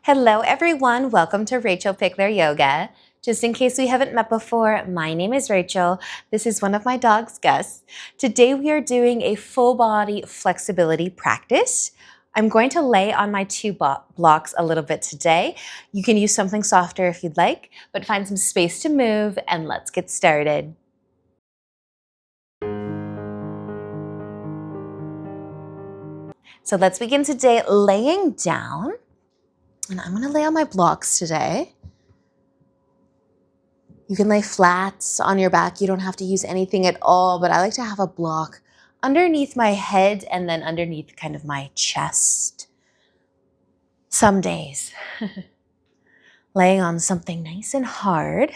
Hello everyone, welcome to Rachel Pichler Yoga. Just in case we haven't met before, my name is Rachel. This is one of my dog's Gus. Today we are doing a full body flexibility practice. I'm going to lay on my two blocks a little bit today. You can use something softer if you'd like, but find some space to move and let's get started. So let's begin today laying down. And I'm going to lay on my blocks today. You can lay flat on your back. You don't have to use anything at all, but I like to have a block underneath my head and then underneath kind of my chest. Some days, laying on something nice and hard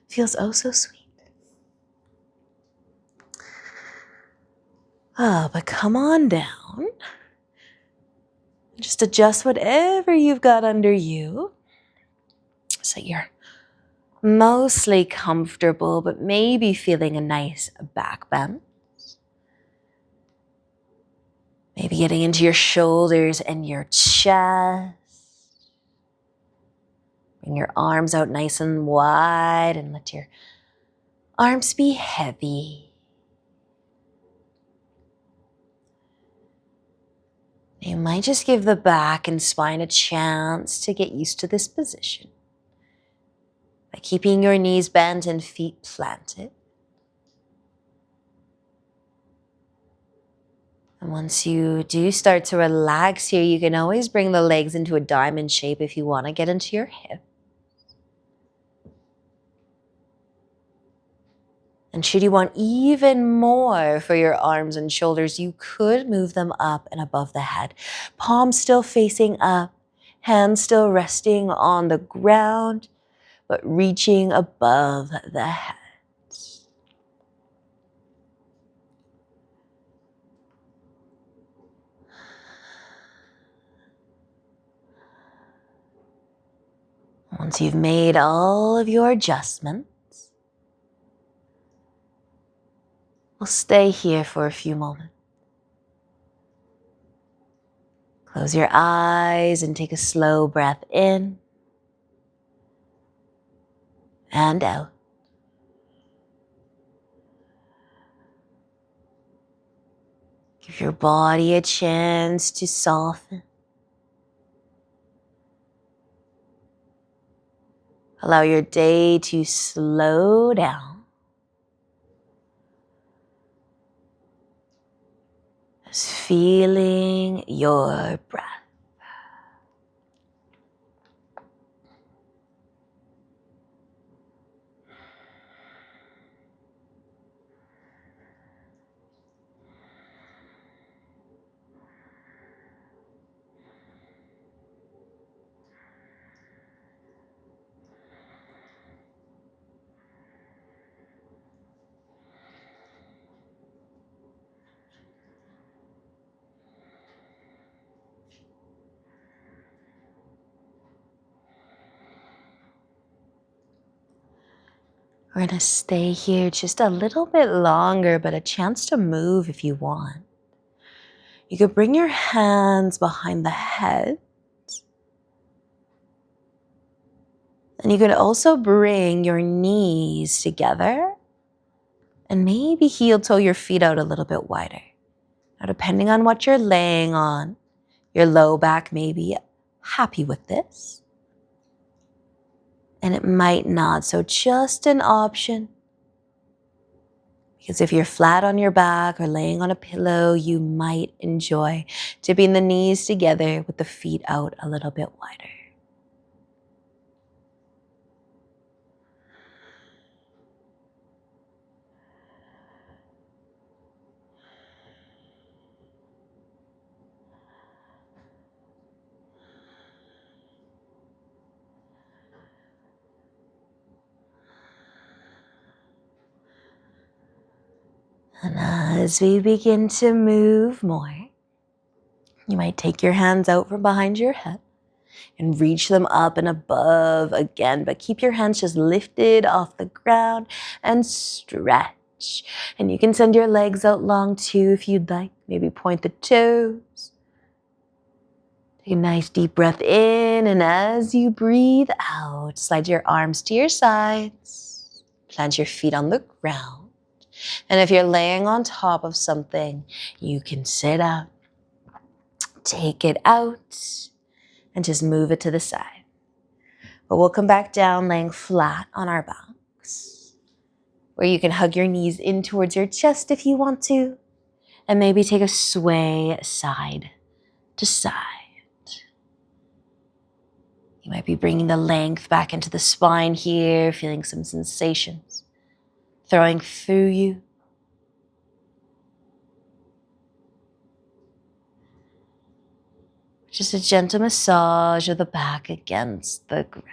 feels oh so sweet. Oh, but come on down. Just adjust whatever you've got under you so you're mostly comfortable, but maybe feeling a nice back bend. Maybe getting into your shoulders and your chest. Bring your arms out nice and wide and let your arms be heavy. You might just give the back and spine a chance to get used to this position by keeping your knees bent and feet planted. And once you do start to relax here, you can always bring the legs into a diamond shape if you want to get into your hip. And should you want even more for your arms and shoulders, you could move them up and above the head. Palms still facing up, hands still resting on the ground, but reaching above the head. Once you've made all of your adjustments, we'll stay here for a few moments. Close your eyes and take a slow breath in and out. Give your body a chance to soften. Allow your day to slow down. Just feeling your breath. We're going to stay here just a little bit longer, but a chance to move if you want. You could bring your hands behind the head. And you could also bring your knees together and maybe heel toe your feet out a little bit wider. Now, depending on what you're laying on, your low back may be happy with this. And it might not, so just an option. Because if you're flat on your back or laying on a pillow, you might enjoy tipping the knees together with the feet out a little bit wider. And as we begin to move more, you might take your hands out from behind your head and reach them up and above again, but keep your hands just lifted off the ground and stretch. And you can send your legs out long too if you'd like. Maybe point the toes. Take a nice deep breath in, and as you breathe out, slide your arms to your sides, plant your feet on the ground. And if you're laying on top of something, you can sit up, take it out, and just move it to the side. But we'll come back down laying flat on our backs, where you can hug your knees in towards your chest if you want to, and maybe take a sway side to side. You might be bringing the length back into the spine here, feeling some sensations throwing through you. Just a gentle massage of the back against the ground.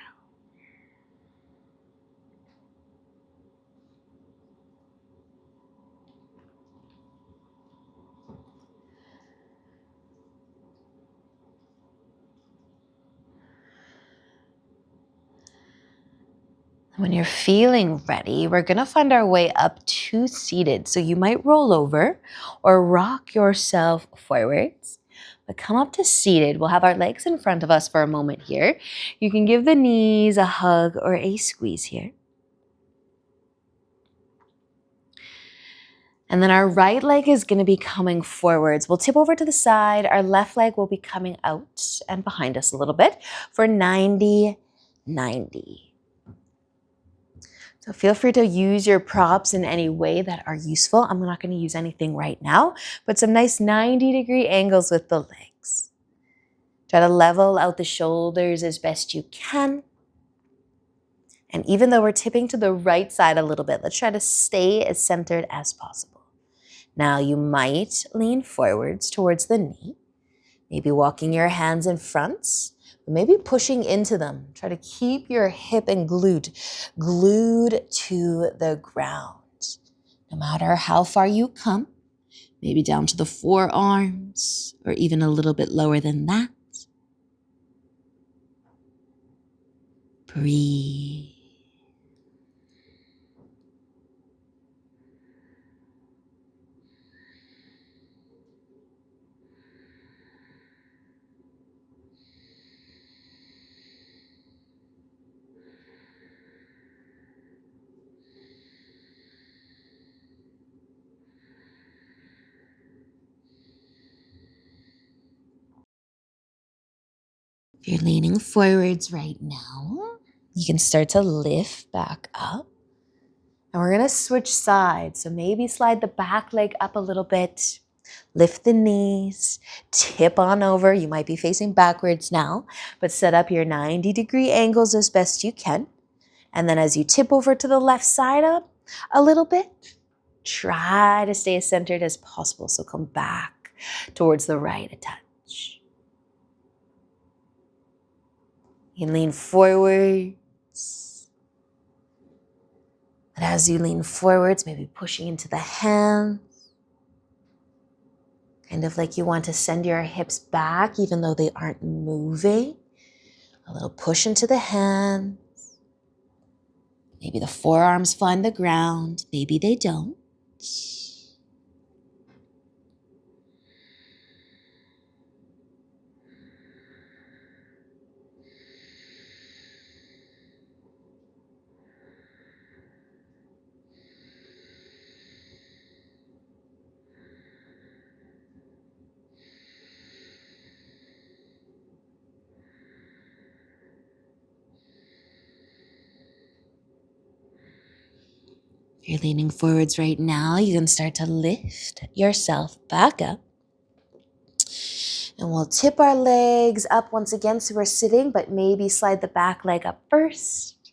When you're feeling ready, we're gonna find our way up to seated. So you might roll over or rock yourself forwards, but come up to seated. We'll have our legs in front of us for a moment here. You can give the knees a hug or a squeeze here. And then our right leg is gonna be coming forwards. We'll tip over to the side. Our left leg will be coming out and behind us a little bit for 90-90. So feel free to use your props in any way that are useful. I'm not going to use anything right now, but some nice 90-degree angles with the legs. Try to level out the shoulders as best you can. And even though we're tipping to the right side a little bit, let's try to stay as centered as possible. Now you might lean forwards towards the knee, maybe walking your hands in front, maybe pushing into them. Try to keep your hip and glute glued to the ground. No matter how far you come, maybe down to the forearms or even a little bit lower than that. Breathe. If you're leaning forwards right now, you can start to lift back up. And we're gonna switch sides. So maybe slide the back leg up a little bit, lift the knees, tip on over. You might be facing backwards now, but set up your 90-degree angles as best you can. And then as you tip over to the left side up a little bit, try to stay as centered as possible. So come back towards the right a touch. You can lean forwards. But as you lean forwards, maybe pushing into the hands. Kind of like you want to send your hips back even though they aren't moving. A little push into the hands. Maybe the forearms find the ground. Maybe they don't. If you're leaning forwards right now, you can start to lift yourself back up. And we'll tip our legs up once again so we're sitting, but maybe slide the back leg up first.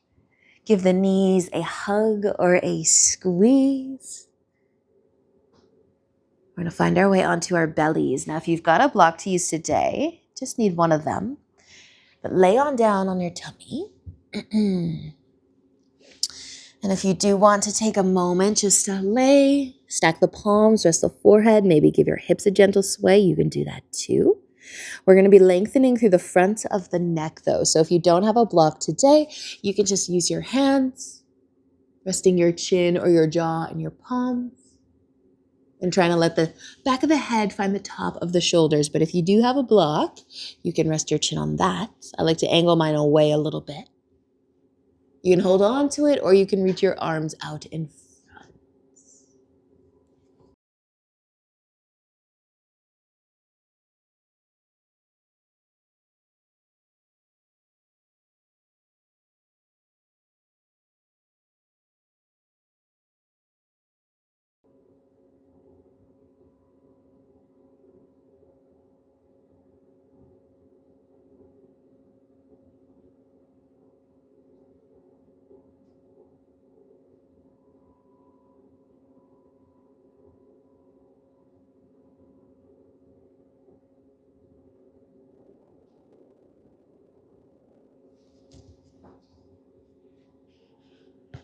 Give the knees a hug or a squeeze. We're gonna find our way onto our bellies. Now, if you've got a block to use today, just need one of them, but lay on down on your tummy. And if you do want to take a moment just to lay, stack the palms, rest the forehead, maybe give your hips a gentle sway, you can do that too. We're going to be lengthening through the front of the neck though. So if you don't have a block today, you can just use your hands, resting your chin or your jaw in your palms. And trying to let the back of the head find the top of the shoulders. But if you do have a block, you can rest your chin on that. I like to angle mine away a little bit. You can hold on to it, or you can reach your arms out in front.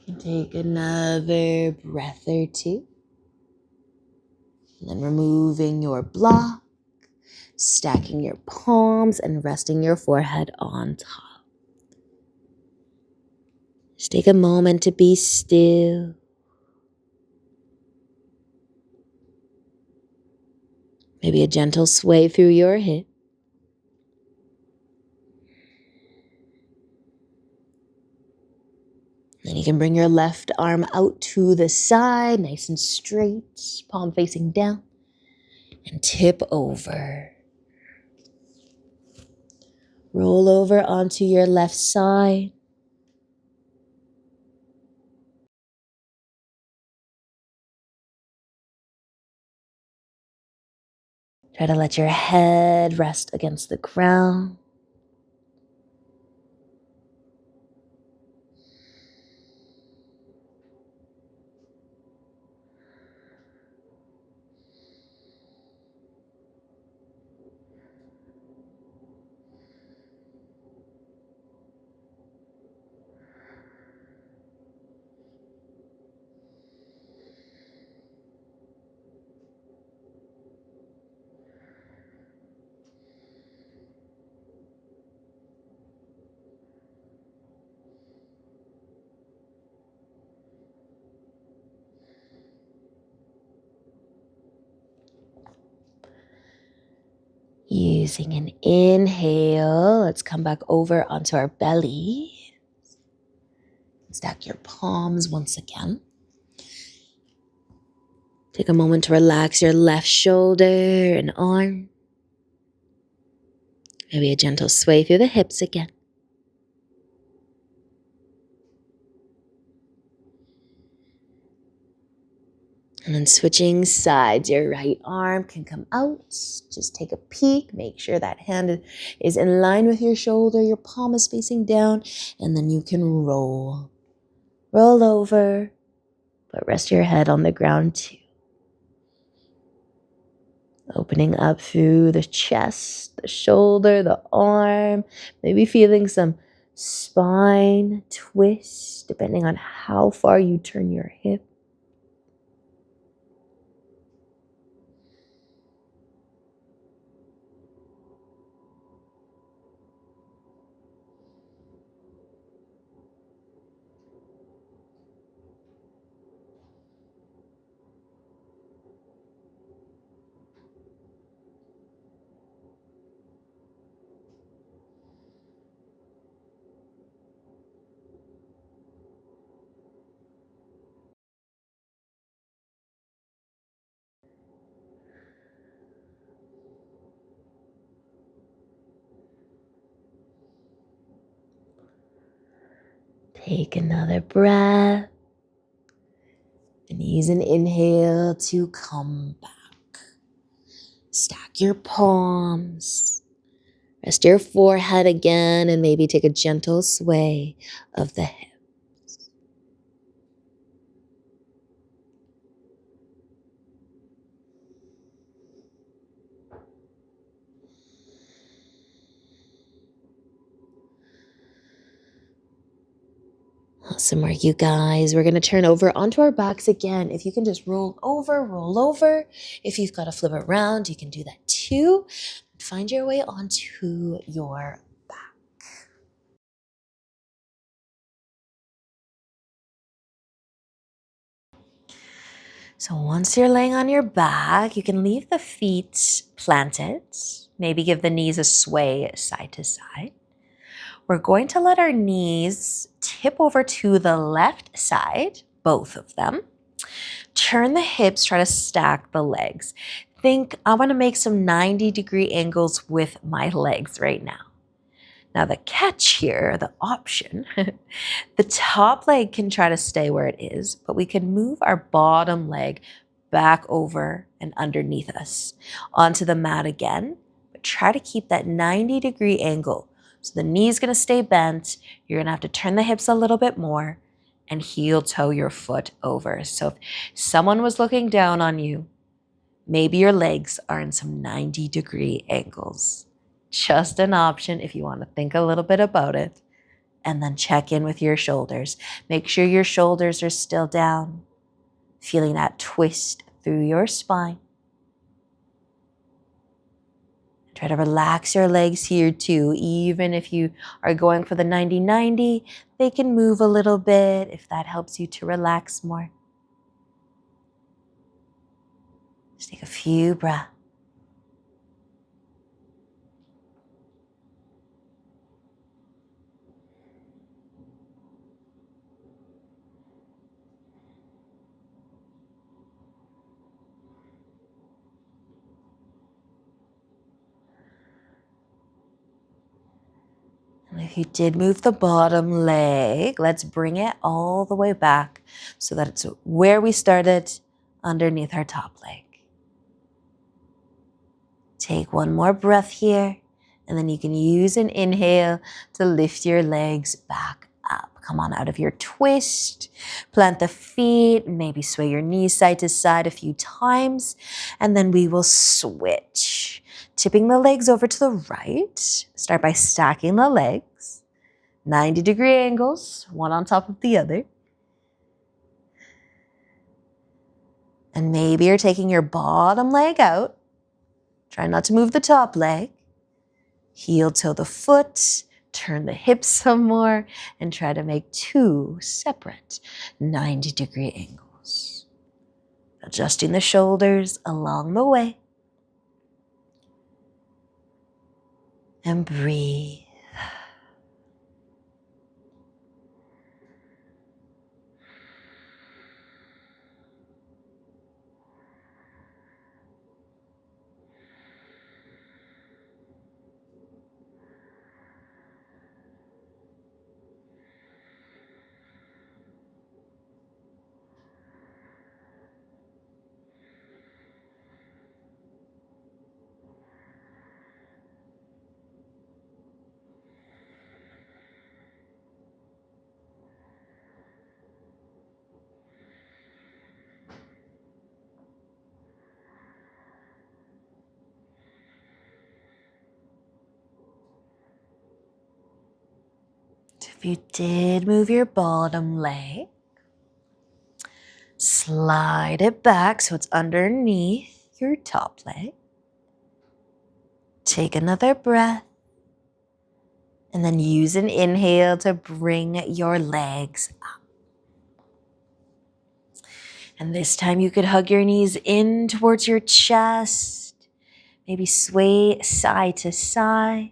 And take another breath or two. And then removing your block, stacking your palms, and resting your forehead on top. Just take a moment to be still. Maybe a gentle sway through your hip. Then you can bring your left arm out to the side, nice and straight, palm facing down, and tip over. Roll over onto your left side. Try to let your head rest against the ground. Using an inhale, let's come back over onto our belly. Stack your palms once again. Take a moment to relax your left shoulder and arm. Maybe a gentle sway through the hips again. And then switching sides, your right arm can come out. Just take a peek. Make sure that hand is in line with your shoulder. Your palm is facing down. And then you can roll. Roll over, but rest your head on the ground too. Opening up through the chest, the shoulder, the arm. Maybe feeling some spine twist, depending on how far you turn your hip. Take another breath and use an inhale to come back. Stack your palms. Rest your forehead again and maybe take a gentle sway of the hips. Awesome work, you guys. We're going to turn over onto our backs again. If you can just roll over, roll over. If you've got to flip around, you can do that too. Find your way onto your back. So once you're laying on your back, you can leave the feet planted. Maybe give the knees a sway side to side. We're going to let our knees tip over to the left side, both of them. Turn the hips, try to stack the legs. Think I want to make some 90-degree angles with my legs right now. Now the catch here, the option, the top leg can try to stay where it is, but we can move our bottom leg back over and underneath us onto the mat again, but try to keep that 90-degree angle. So the knee's gonna stay bent. You're gonna have to turn the hips a little bit more and heel toe your foot over. So if someone was looking down on you, maybe your legs are in some 90-degree angles. Just an option if you want to think a little bit about it. And then check in with your shoulders. Make sure your shoulders are still down. Feeling that twist through your spine. Try to relax your legs here too. Even if you are going for the 90-90, they can move a little bit if that helps you to relax more. Just take a few breaths. And if you did move the bottom leg, let's bring it all the way back so that it's where we started underneath our top leg. Take one more breath here, and then you can use an inhale to lift your legs back up. Come on out of your twist, plant the feet, maybe sway your knees side to side a few times, and then we will switch. Tipping the legs over to the right. Start by stacking the legs. 90-degree angles, one on top of the other. And maybe you're taking your bottom leg out. Try not to move the top leg. Heel toe the foot. Turn the hips some more. And try to make two separate 90-degree angles. Adjusting the shoulders along the way. And breathe. If you did move your bottom leg, slide it back so it's underneath your top leg. Take another breath. And then use an inhale to bring your legs up. And this time you could hug your knees in towards your chest. Maybe sway side to side.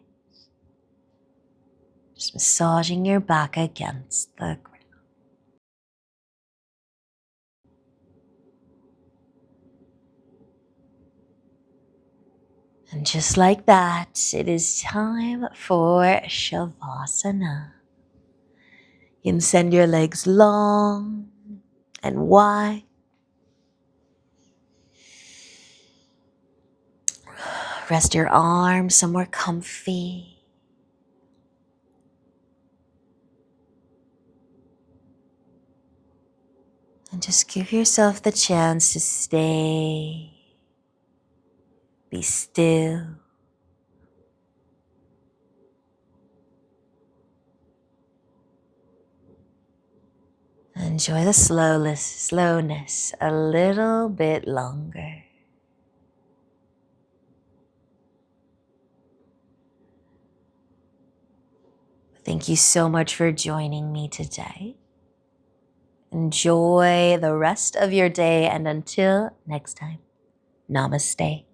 Just massaging your back against the ground. And just like that, it is time for Shavasana. You can send your legs long and wide. Rest your arms somewhere comfy. And just give yourself the chance to stay, be still. Enjoy the slowness a little bit longer. Thank you so much for joining me today. Enjoy the rest of your day, and until next time, namaste.